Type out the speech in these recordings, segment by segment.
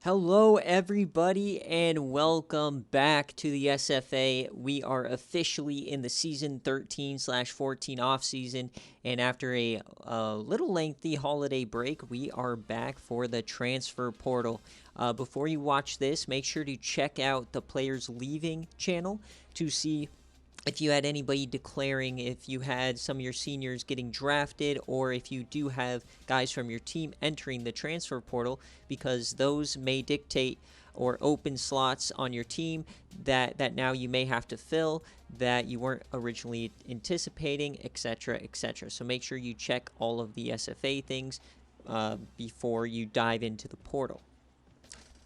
Hello, everybody, and welcome back to the SFA. We are officially in the season 13/14 off season, and after a little lengthy holiday break, we are back for the transfer portal. Before you watch this, make sure to check out the Players Leaving channel to see if you had anybody declaring, if you had some of your seniors getting drafted, or if you do have guys from your team entering the transfer portal, because those may dictate or open slots on your team that now you may have to fill that you weren't originally anticipating, etc., etc. So make sure you check all of the SFA things before you dive into the portal.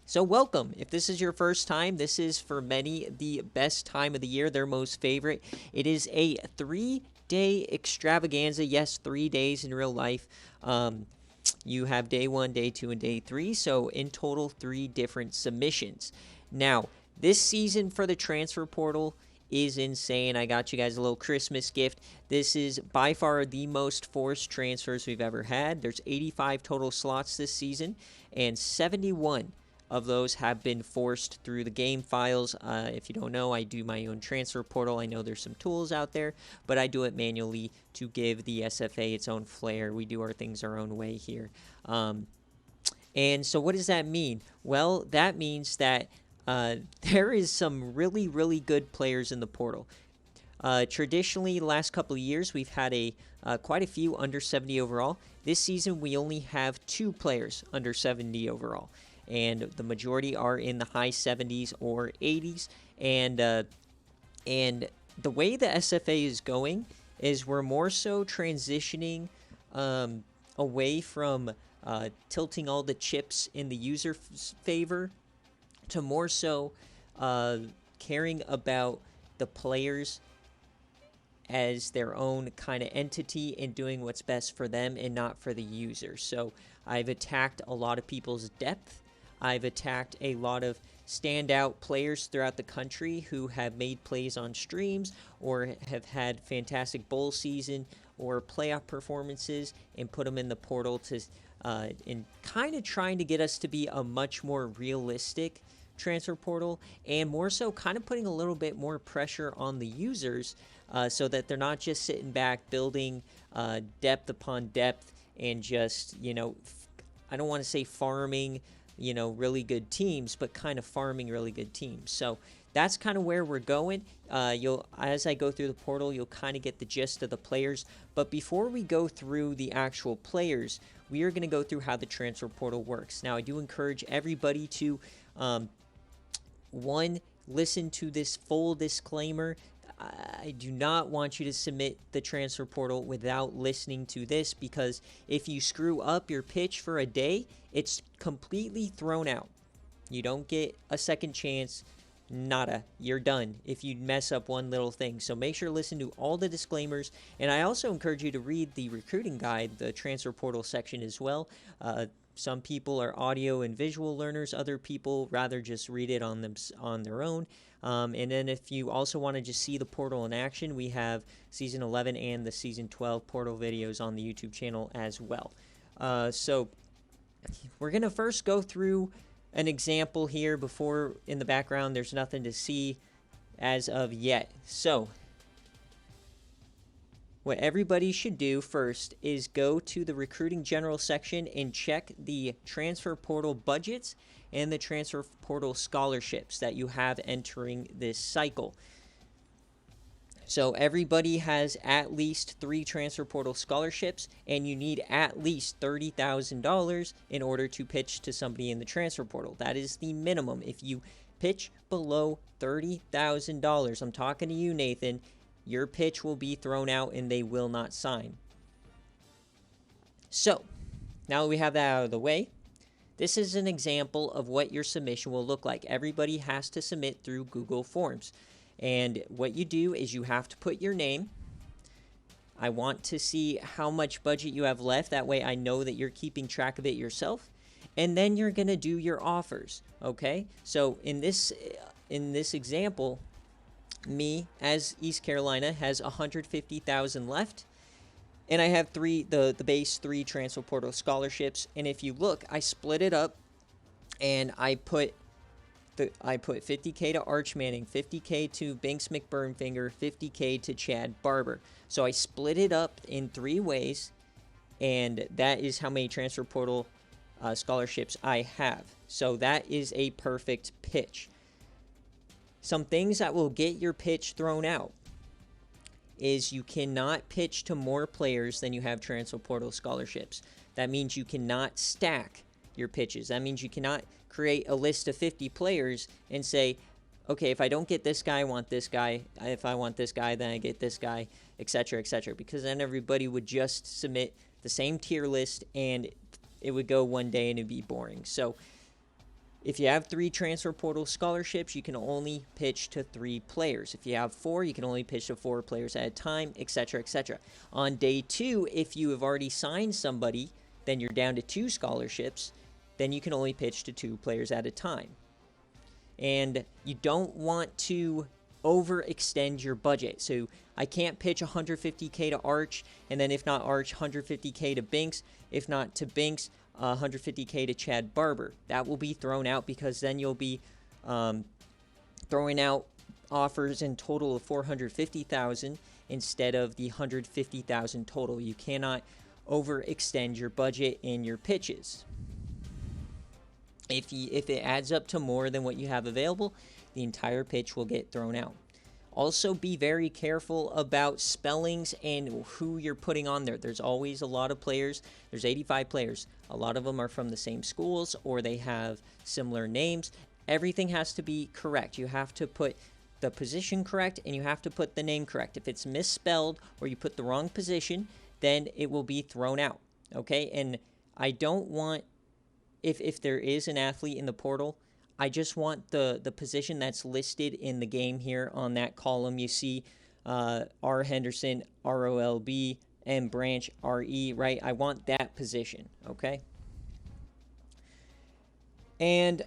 So welcome. If this is your first time, this is for many the best time of the year, their most favorite. It is a 3-day extravaganza. Yes, 3 days in real life. You have day 1, day 2, and day 3. So in total, 3 different submissions. Now, this season for the transfer portal is insane. I got you guys a little Christmas gift. This is by far the most forced transfers we've ever had. There's 85 total slots this season, and 71 of those have been forced through the game files. If you don't know, I do my own transfer portal. I know there's some tools out there, but I do it manually to give the SFA its own flair. We do our things our own way here. And so what does that mean? Well, that means that there is some really, really good players in the portal. Traditionally, the last couple of years, we've had quite a few under 70 overall. This season, we only have 2 players under 70 overall, and the majority are in the high 70s or 80s. And the way the SFA is going is we're more so transitioning away from tilting all the chips in the user favor to more so caring about the players as their own kind of entity and doing what's best for them and not for the user. So I've attacked a lot of people's depth. I've attacked a lot of standout players throughout the country who have made plays on streams or have had fantastic bowl season or playoff performances, and put them in the portal to in kind of trying to get us to be a much more realistic transfer portal, and more so kind of putting a little bit more pressure on the users so that they're not just sitting back building depth upon depth and just, I don't want to say farming, really good teams, but kind of farming really good teams. So that's kind of where we're going. As I go through the portal, you'll kind of get the gist of the players. But before we go through the actual players, we are going to go through how the transfer portal works. Now, I do encourage everybody to, listen to this full disclaimer. I do not want you to submit the transfer portal without listening to this, because if you screw up your pitch for a day, it's completely thrown out. You don't get a second chance. Nada. You're done if you mess up one little thing. So make sure to listen to all the disclaimers. And I also encourage you to read the recruiting guide, the transfer portal section as well. Some people are audio and visual learners. Other people rather just read it on their own. And then if you also want to just see the portal in action, we have Season 11 and the Season 12 portal videos on the YouTube channel as well. So we're going to first go through an example here. Before, in the background, there's nothing to see as of yet. So what everybody should do first is go to the recruiting general section and check the transfer portal budgets and the transfer portal scholarships that you have entering this cycle. So everybody has at least 3 transfer portal scholarships, and you need at least $30,000 in order to pitch to somebody in the transfer portal. That is the minimum. If you pitch below $30,000, I'm talking to you, Nathan, your pitch will be thrown out and they will not sign. So, now that we have that out of the way, this is an example of what your submission will look like. Everybody has to submit through Google Forms. And what you do is you have to put your name. I want to see how much budget you have left. That way I know that you're keeping track of it yourself. And then you're going to do your offers. Okay? So in this example, me as East Carolina has 150,000 left, and I have the base 3 transfer portal scholarships. And if you look, I split it up and I put 50K to Arch Manning, 50K to Binks McBurnfinger, 50K to Chad Barber. So I split it up in 3 ways, and that is how many transfer portal scholarships I have. So that is a perfect pitch. Some things that will get your pitch thrown out is you cannot pitch to more players than you have transfer portal scholarships. That means you cannot stack your pitches. That means you cannot create a list of 50 players and say, okay, if I don't get this guy, I want this guy. If I want this guy, then I get this guy, etc., etc. Because then everybody would just submit the same tier list, and it would go one day and it'd be boring. So if you have 3 transfer portal scholarships, you can only pitch to 3 players. If you have 4, you can only pitch to 4 players at a time, etc., etc. On day 2, if you have already signed somebody, then you're down to 2 scholarships. Then you can only pitch to 2 players at a time. And you don't want to overextend your budget. So I can't pitch 150K to Arch, and then if not Arch, 150K to Binks. If not to Binks, 150K to Chad Barber. That will be thrown out, because then you'll be throwing out offers in total of 450,000 instead of the 150,000 total. You cannot overextend your budget in your pitches. If it adds up to more than what you have available, the entire pitch will get thrown out. Also, be very careful about spellings and who you're putting on there. There's always a lot of players. There's 85 players. A lot of them are from the same schools, or they have similar names. Everything has to be correct. You have to put the position correct, and you have to put the name correct. If it's misspelled or you put the wrong position, then it will be thrown out. Okay? And I don't want, if there is an athlete in the portal, I just want the position that's listed in the game here on that column. You see R. Henderson, ROLB, M. Branch, RE, right? I want that position, okay? And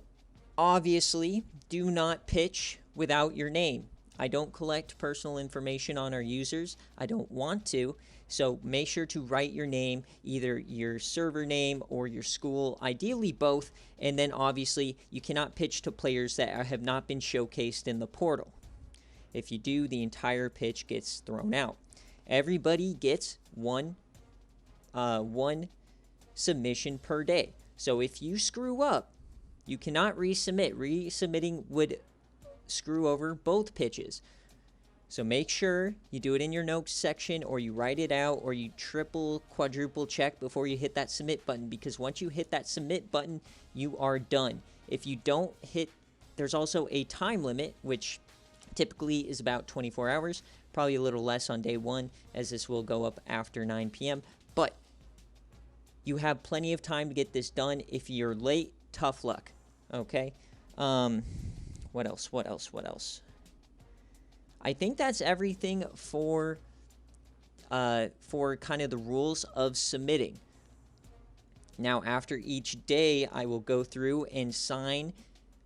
obviously, do not pitch without your name. I don't collect personal information on our users. I don't want to. So make sure to write your name, either your server name or your school, ideally both. And then obviously you cannot pitch to players that have not been showcased in the portal. If you do, the entire pitch gets thrown out. Everybody gets one submission per day. So if you screw up, you cannot resubmit. Resubmitting would screw over both pitches. So make sure you do it in your notes section, or you write it out, or you triple, quadruple check before you hit that submit button, because once you hit that submit button, you are done. If you don't hit, there's also a time limit, which typically is about 24 hours, probably a little less on day 1, as this will go up after 9 p.m. But you have plenty of time to get this done. If you're late, tough luck. Okay? What else? I think that's everything for kind of the rules of submitting. Now, after each day, I will go through and sign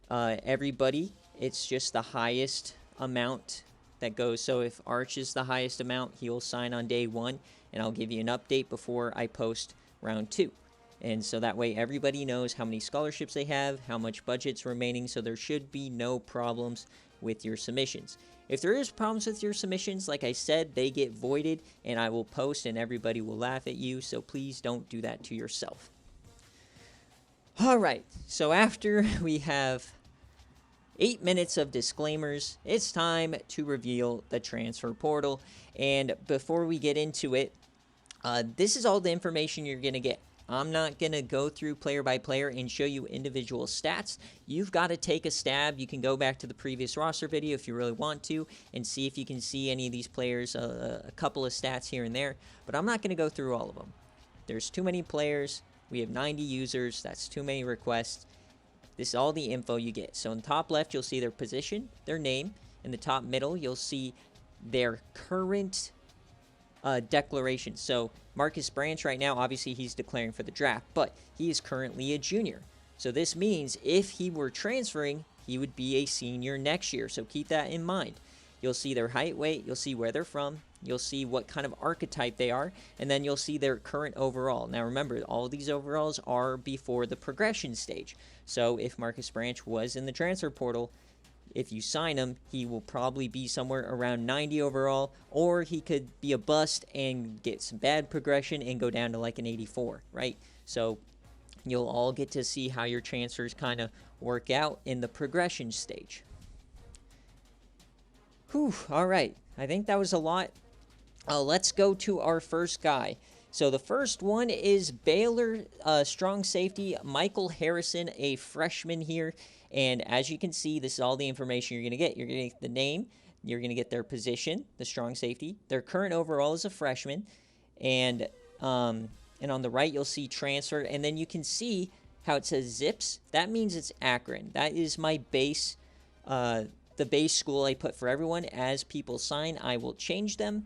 everybody. It's just the highest amount that goes. So if Arch is the highest amount, he'll sign on day 1, and I'll give you an update before I post round 2. And so that way everybody knows how many scholarships they have, how much budget's remaining, so there should be no problems with your submissions. If there is problems with your submissions, like I said, they get voided, and I will post and everybody will laugh at you, so please don't do that to yourself. Alright, so after we have 8 minutes of disclaimers, it's time to reveal the transfer portal. And before we get into it, this is all the information you're going to get. I'm not going to go through player by player and show you individual stats. You've got to take a stab. You can go back to the previous roster video if you really want to and see if you can see any of these players, a couple of stats here and there. But I'm not going to go through all of them. There's too many players. We have 90 users. That's too many requests. This is all the info you get. So in the top left, you'll see their position, their name. In the top middle, you'll see their current declaration. So Marcus Branch right now, obviously he's declaring for the draft, but he is currently a junior. So this means if he were transferring, he would be a senior next year. So keep that in mind. You'll see their height, weight, you'll see where they're from, you'll see what kind of archetype they are, and then you'll see their current overall. Now remember, all of these overalls are before the progression stage. So if Marcus Branch was in the transfer portal, if you sign him, he will probably be somewhere around 90 overall, or he could be a bust and get some bad progression and go down to like an 84, right? So you'll all get to see how your transfers kind of work out in the progression stage. Whew, all right. I think that was a lot. Let's go to our first guy. So the first one is Baylor strong safety Michael Harrison, a freshman here. And as you can see, this is all the information you're going to get. You're going to get the name, you're going to get their position, the strong safety, their current overall as a freshman, and on the right you'll see transfer, and then you can see how it says Zips. That means it's Akron. That is my base, the base school I put for everyone. As people sign, I will change them.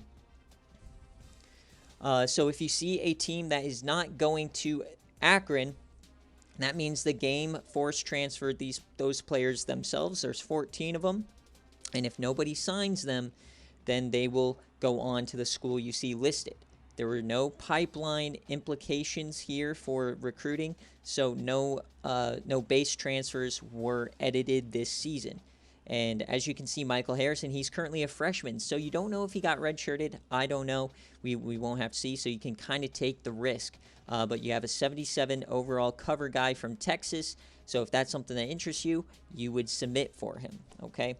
So if you see a team that is not going to Akron, that means the game force transferred those players themselves. There's 14 of them. And if nobody signs them, then they will go on to the school you see listed. There were no pipeline implications here for recruiting, so no base transfers were edited this season. And as you can see, Michael Harrison, he's currently a freshman, so you don't know if he got redshirted. I don't know. We won't have to see, so you can kind of take the risk. But you have a 77 overall cover guy from Texas, so if that's something that interests you, you would submit for him, okay?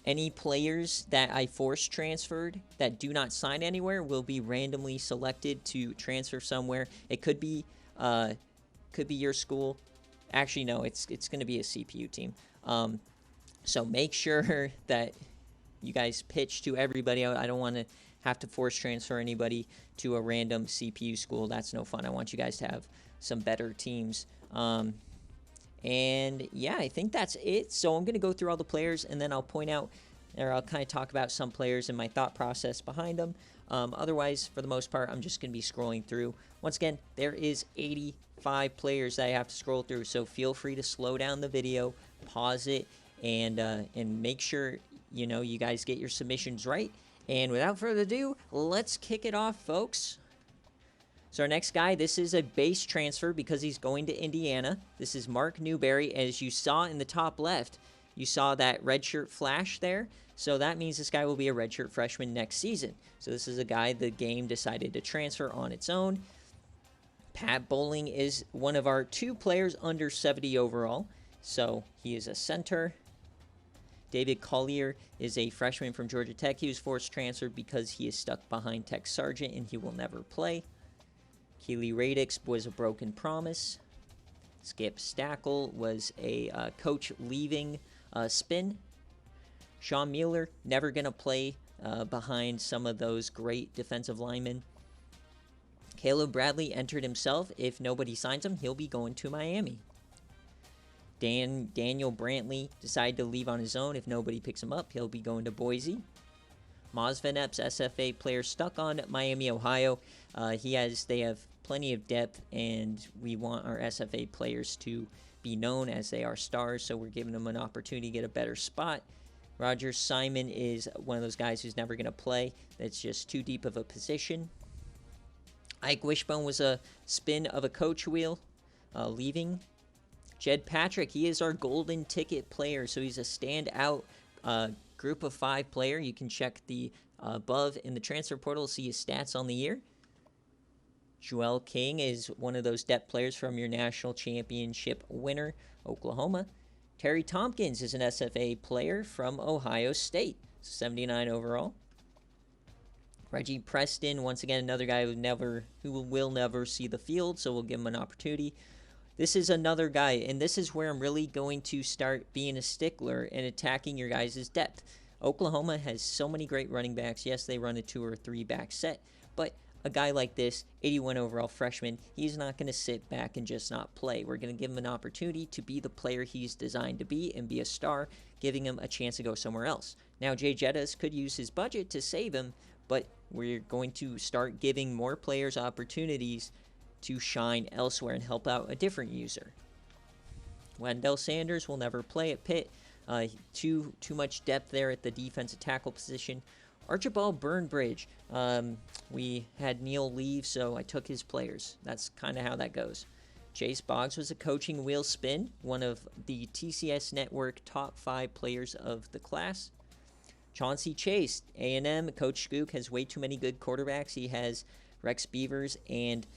Any players that I force transferred that do not sign anywhere will be randomly selected to transfer somewhere. It could be your school. Actually, no, it's going to be a CPU team. So make sure that you guys pitch to everybody. I don't want to have to force transfer anybody to a random CPU school. That's no fun. I want you guys to have some better teams. And yeah, I think that's it. So I'm going to go through all the players, and then I'll point out, or I'll kind of talk about some players and my thought process behind them. Otherwise, for the most part, I'm just going to be scrolling through. Once again, there is 85 players that I have to scroll through, so feel free to slow down the video, pause it, and make sure you guys get your submissions right. And without further ado, let's kick it off, folks. So our next guy, this is a base transfer because he's going to Indiana. This is Mark Newberry. As you saw in the top left, you saw that redshirt flash there. So that means this guy will be a redshirt freshman next season. So this is a guy the game decided to transfer on its own. Pat Bowling is one of our 2 players under 70 overall. So he is a center. David Collier is a freshman from Georgia Tech. He was forced transferred because he is stuck behind Tech Sargent and he will never play. Keely Radix was a broken promise. Skip Stackle was a coach leaving spin. Sean Mueller, never going to play behind some of those great defensive linemen. Caleb Bradley entered himself. If nobody signs him, he'll be going to Miami. Daniel Brantley decided to leave on his own. If nobody picks him up, he'll be going to Boise. Maz Van Epps, SFA player, stuck on Miami, Ohio. They have plenty of depth, and we want our SFA players to be known as they are stars, so we're giving them an opportunity to get a better spot. Roger Simon is one of those guys who's never going to play. That's just too deep of a position. Ike Wishbone was a spin of a coach wheel, leaving. Jed Patrick, he is our golden ticket player, so he's a standout group of 5 player. You can check the above in the transfer portal to see his stats on the year. Joel King is one of those depth players from your national championship winner, Oklahoma. Terry Tompkins is an SFA player from Ohio State, 79 overall. Reggie Preston, once again, another guy who will never see the field, so we'll give him an opportunity. This is another guy, and this is where I'm really going to start being a stickler and attacking your guys' depth. Oklahoma has so many great running backs. Yes, they run a 2 or 3 back set, but a guy like this, 81 overall freshman, he's not going to sit back and just not play. We're going to give him an opportunity to be the player he's designed to be and be a star, giving him a chance to go somewhere else. Now, Jay Jettas could use his budget to save him, but we're going to start giving more players opportunities to shine elsewhere and help out a different user. Wendell Sanders will never play at Pitt. Too much depth there at the defensive tackle position. Archibald Burnbridge. We had Neil leave, so I took his players. That's kind of how that goes. Chase Boggs was a coaching wheel spin, one of the TCS Network top 5 players of the class. Chauncey Chase, A&M. Coach Skook has way too many good quarterbacks. He has Rex Beavers and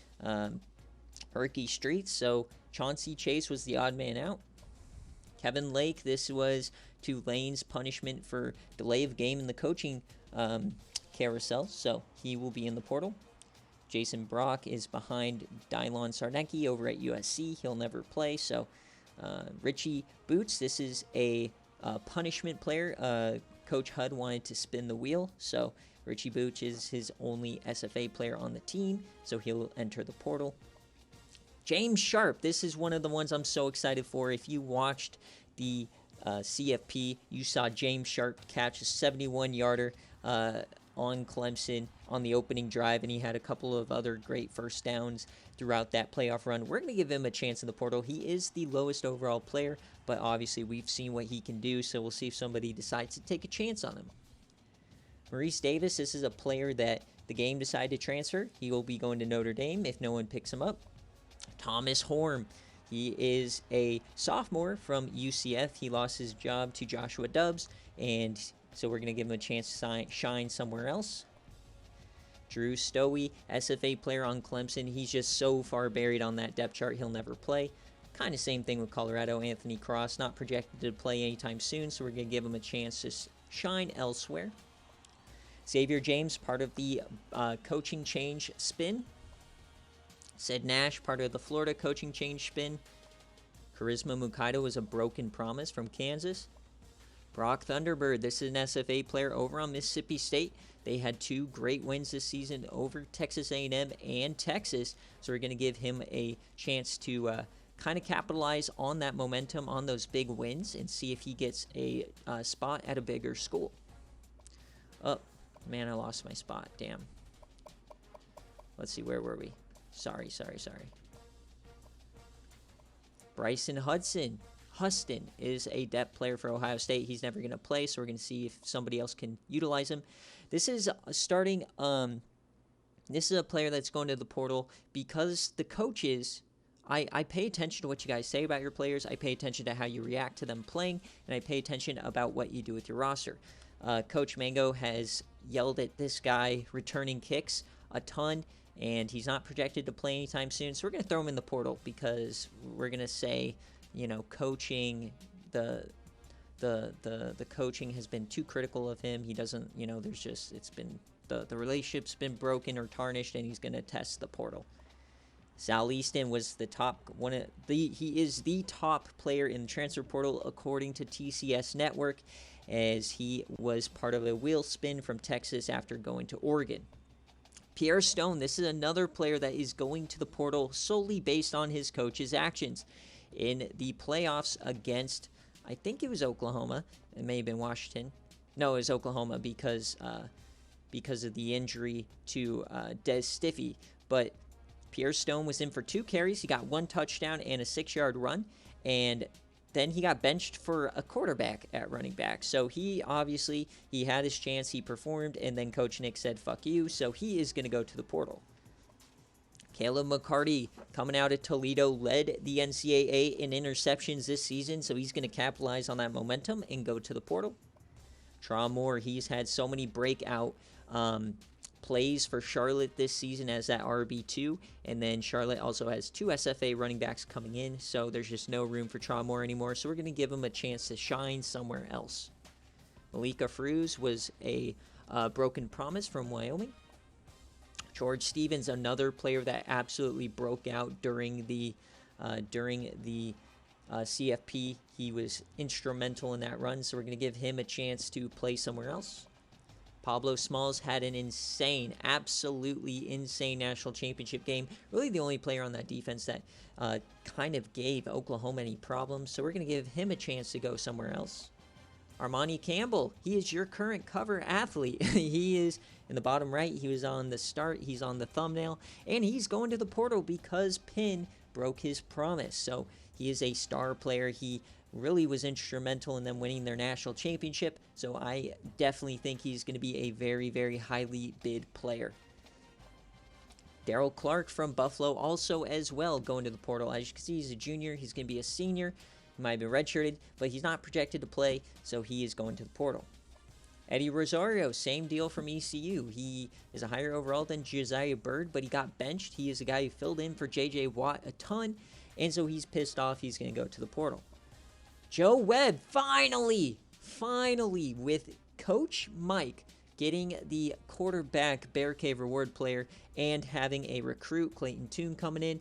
Erky Streets, so Chauncey Chase was the odd man out. Kevin Lake, this was Tulane's punishment for delay of game in the coaching carousel, so he will be in the portal. Jason Brock is behind Dylon Sarnecki over at USC. He'll never play, so Richie Boots, this is a punishment player. Coach Hud wanted to spin the wheel, so Richie Boots is his only SFA player on the team, so he'll enter the portal. James Sharp, this is one of the ones I'm so excited for. If you watched the CFP, you saw James Sharp catch a 71-yarder on Clemson on the opening drive, and he had a couple of other great first downs throughout that playoff run. We're going to give him a chance in the portal. He is the lowest overall player, but obviously we've seen what he can do, so we'll see if somebody decides to take a chance on him. Maurice Davis, this is a player that the game decided to transfer. He will be going to Notre Dame if no one picks him up. Thomas Horn, he is a sophomore from UCF. He lost his job to Joshua Dobbs, and so we're going to give him a chance to shine somewhere else. Drew Stowey, SFA player on Clemson. He's just so far buried on that depth chart, he'll never play. Kind of same thing with Colorado. Anthony Cross, not projected to play anytime soon, so we're going to give him a chance to shine elsewhere. Xavier James, part of the coaching change spin. Sid Nash, part of the Florida coaching change spin. Charisma Mukaido was a broken promise from Kansas. Brock Thunderbird, this is an SFA player over on Mississippi State. They had 2 great wins this season over Texas A&M and Texas, so we're going to give him a chance to kind of capitalize on that momentum, on those big wins, and see if he gets a spot at a bigger school. Oh, man, I lost my spot. Damn. Let's see, where were we? Sorry. Bryson Huston is a depth player for Ohio State. He's never going to play, so we're going to see if somebody else can utilize him. This is starting, this is a player that's going to the portal because the coaches, I pay attention to what you guys say about your players. I pay attention to how you react to them playing, and I pay attention about what you do with your roster. Coach Mango has yelled at this guy returning kicks a ton, and he's not projected to play anytime soon, so we're going to throw him in the portal because we're going to say, you know, coaching, the coaching has been too critical of him. He doesn't, you know, there's just, it's been, the relationship's been broken or tarnished, and he's going to test the portal. Sal Easton was the top, he is the top player in the transfer portal according to TCS Network, as he was part of a wheel spin from Texas after going to Oregon. Pierre Stone, this is another player that is going to the portal solely based on his coach's actions. In the playoffs against, I think it was Oklahoma. It may have been Washington. No, it was Oklahoma because of the injury to Des Stiffy. But Pierre Stone was in for 2 carries. He got 1 touchdown and a 6-yard run. And then he got benched for a quarterback at running back. So he had his chance. He performed. And then Coach Nick said, fuck you. So he is going to go to the portal. Caleb McCarty, coming out of Toledo, led the NCAA in interceptions this season, so he's going to capitalize on that momentum and go to the portal. Tron Moore, he's had so many breakout plays for Charlotte this season as that RB2, and then Charlotte also has 2 SFA running backs coming in, so there's just no room for Tron Moore anymore, so we're going to give him a chance to shine somewhere else. Malika Fruz was a broken promise from Wyoming. George Stevens, another player that absolutely broke out during the CFP. He was instrumental in that run, so we're going to give him a chance to play somewhere else. Pablo Smalls had an insane, absolutely insane national championship game. Really the only player on that defense that kind of gave Oklahoma any problems, so we're going to give him a chance to go somewhere else. Armani Campbell, he is your current cover athlete. He is in the bottom right. He was on the start. He's on the thumbnail. And he's going to the portal because Penn broke his promise. So He is a star player. He really was instrumental in them winning their national championship, so I definitely think he's going to be a very, very highly bid player. Daryl Clark from Buffalo also as well going to the portal. As you can see, he's a junior. He's going to be a senior. He might have been redshirted, but he's not projected to play, so he is going to the portal. Eddie Rosario, same deal from ECU. He is a higher overall than Josiah Bird, but he got benched. He is a guy who filled in for J.J. Watt a ton, and so he's pissed off. He's going to go to the portal. Joe Webb, finally, with Coach Mike getting the quarterback BearCave reward player and having a recruit, Clayton Toon, coming in,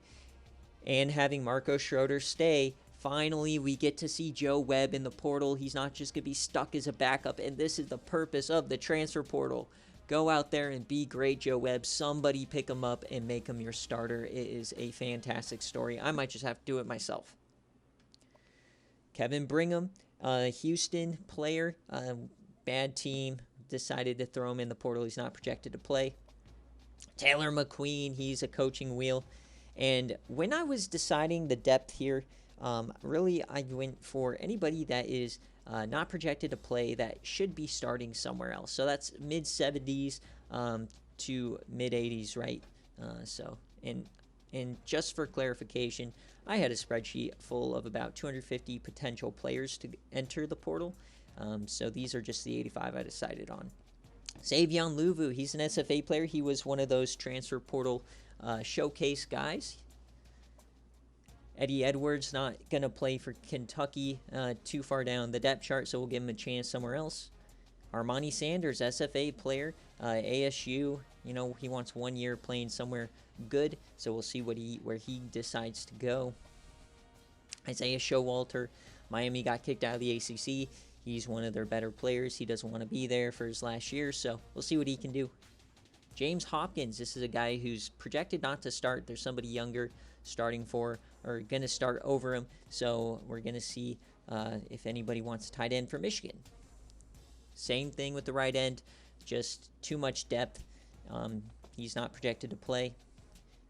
and having Marco Schroeder stay. Finally, we get to see Joe Webb in the portal. He's not just going to be stuck as a backup, and this is the purpose of the transfer portal. Go out there and be great, Joe Webb. Somebody pick him up and make him your starter. It is a fantastic story. I might just have to do it myself. Kevin Brigham, Houston player, bad team, decided to throw him in the portal. He's not projected to play. Taylor McQueen, he's a coaching wheel. And when I was deciding the depth here, really I went for anybody that is not projected to play that should be starting somewhere else. So that's mid-70s to mid-80s, right? And just for clarification, I had a spreadsheet full of about 250 potential players to enter the portal. So these are just the 85 I decided on. Xavion Luvu, he's an SFA player. He was one of those transfer portal showcase guys. Eddie Edwards not going to play for Kentucky, too far down the depth chart, so we'll give him a chance somewhere else. Armani Sanders, SFA player, ASU, he wants 1 year playing somewhere good, so we'll see where he decides to go. Isaiah Showalter, Miami got kicked out of the ACC. He's one of their better players. He doesn't want to be there for his last year, so we'll see what he can do. James Hopkins, this is a guy who's projected not to start. There's somebody younger starting for, or going to start over him, so we're going to see if anybody wants a tight end for Michigan. Same thing with the right end, just too much depth. He's not projected to play.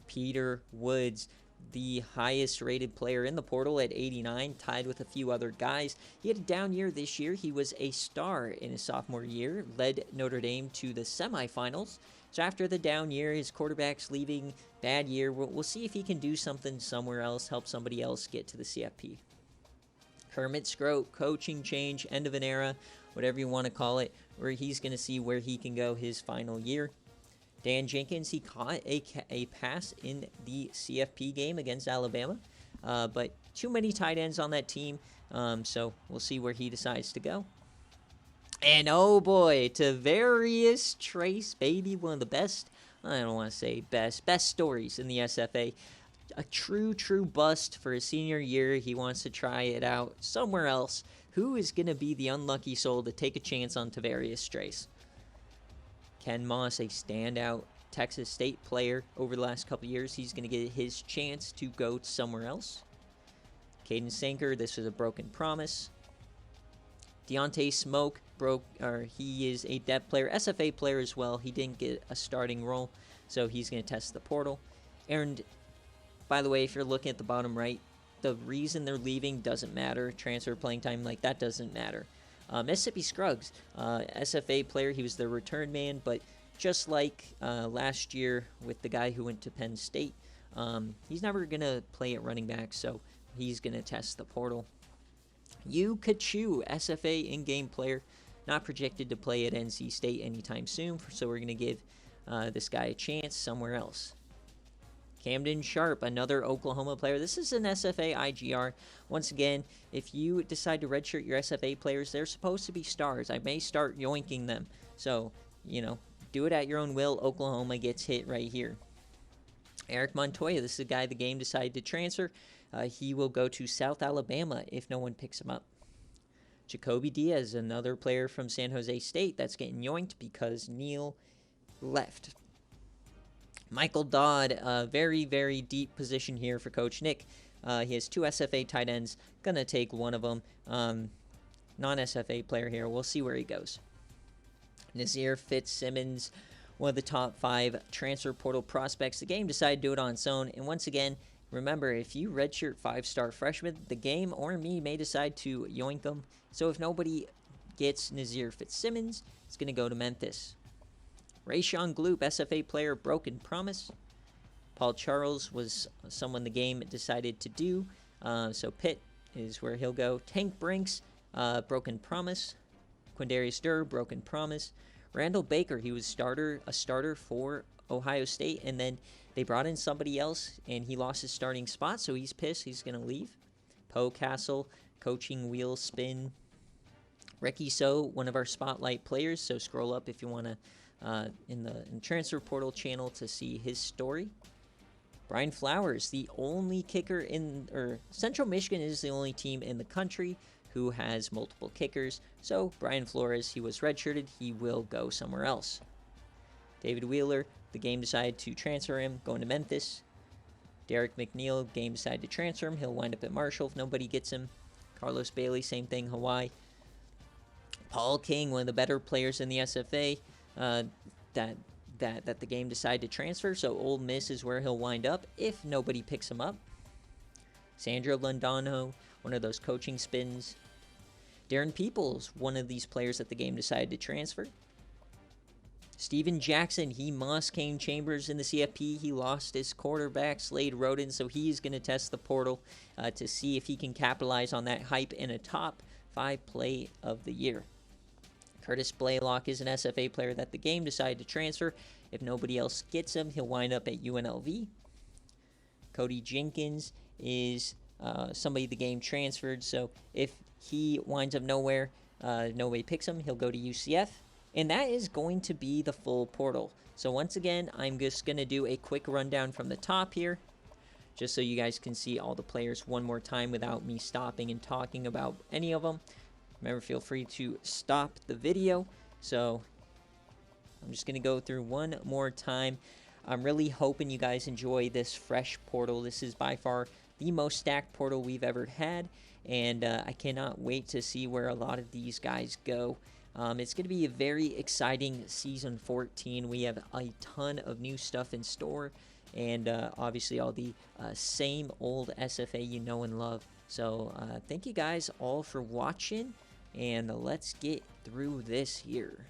Peter Woods, the highest rated player in the portal at 89, tied with a few other guys. He had a down year this year. He was a star in his sophomore year, led Notre Dame to the semifinals. So after the down year, his quarterback's leaving, bad year. We'll see if he can do something somewhere else, help somebody else get to the CFP. Kermit Scroat, coaching change, end of an era, whatever you want to call it, where he's going to see where he can go his final year. Dan Jenkins, he caught a pass in the CFP game against Alabama, but too many tight ends on that team, so we'll see where he decides to go. And oh boy, Tavarius Trace, baby, one of the best, I don't want to say best stories in the SFA. A true bust for his senior year. He wants to try it out somewhere else. Who is going to be the unlucky soul to take a chance on Tavarius Trace? Ken Moss, a standout Texas State player over the last couple of years. He's going to get his chance to go somewhere else. Caden Sanker, this is a broken promise. Deontay Smoke, he is a depth player, SFA player as well. He didn't get a starting role, so he's going to test the portal. And by the way, if you're looking at the bottom right, the reason they're leaving doesn't matter. Transfer playing time, like that doesn't matter. Mississippi Scruggs, SFA player, he was the return man, but just like last year with the guy who went to Penn State, he's never going to play at running back, so he's going to test the portal. Yu Kachu, SFA in-game player, not projected to play at NC State anytime soon, so we're going to give this guy a chance somewhere else. Camden Sharp, another Oklahoma player. This is an SFA IGR. Once again, if you decide to redshirt your SFA players, they're supposed to be stars. I may start yoinking them. So, do it at your own will. Oklahoma gets hit right here. Eric Montoya, this is a guy the game decided to transfer. He will go to South Alabama if no one picks him up. Jacoby Diaz, another player from San Jose State that's getting yoinked because Neal left. Michael Dodd, a very, very deep position here for Coach Nick. He has two SFA tight ends. Going to take one of them. Non-SFA player here. We'll see where he goes. Nazir Fitzsimmons, one of the top 5 transfer portal prospects. The game decided to do it on its own. And once again, Remember, if you redshirt 5-star freshmen, the game or me may decide to yoink them. So if nobody gets Nazir Fitzsimmons, it's going to go to Memphis. Rayshon Gloop, SFA player, broken promise. Paul Charles was someone the game decided to do. So Pitt is where he'll go. Tank Brinks, broken promise. Quindarius Durr, broken promise. Randall Baker, he was a starter for Ohio State, and then they brought in somebody else, and he lost his starting spot, so he's pissed. He's going to leave. Poe Castle, coaching wheel spin. Ricky So, one of our spotlight players, so scroll up if you want to in the transfer portal channel to see his story. Brian Flowers, the only kicker Central Michigan is the only team in the country who has multiple kickers. So Brian Flores, he was redshirted. He will go somewhere else. David Wheeler, the game decided to transfer him, going to Memphis. Derek McNeil, game decided to transfer him. He'll wind up at Marshall if nobody gets him. Carlos Bailey, same thing, Hawaii. Paul King, one of the better players in the SFA, that the game decided to transfer. So Ole Miss is where he'll wind up if nobody picks him up. Sandro Londano, one of those coaching spins. Darren Peoples, one of these players that the game decided to transfer. Steven Jackson, he must Kane Chambers in the CFP. He lost his quarterback, Slade Roden, so he's going to test the portal to see if he can capitalize on that hype in a top 5 play of the year. Curtis Blaylock is an SFA player that the game decided to transfer. If nobody else gets him, he'll wind up at UNLV. Cody Jenkins is somebody the game transferred, so if he winds up nowhere, nobody picks him, he'll go to UCF. And that is going to be the full portal. So once again, I'm just going to do a quick rundown from the top here, just so you guys can see all the players one more time without me stopping and talking about any of them. Remember, feel free to stop the video. So I'm just going to go through one more time. I'm really hoping you guys enjoy this fresh portal. This is by far the most stacked portal we've ever had, and I cannot wait to see where a lot of these guys go. It's going to be a very exciting Season 14. We have a ton of new stuff in store, and obviously all the same old SFA you know and love. So thank you guys all for watching, and let's get through this here.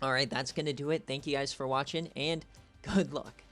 All right, that's going to do it. Thank you guys for watching, and good luck.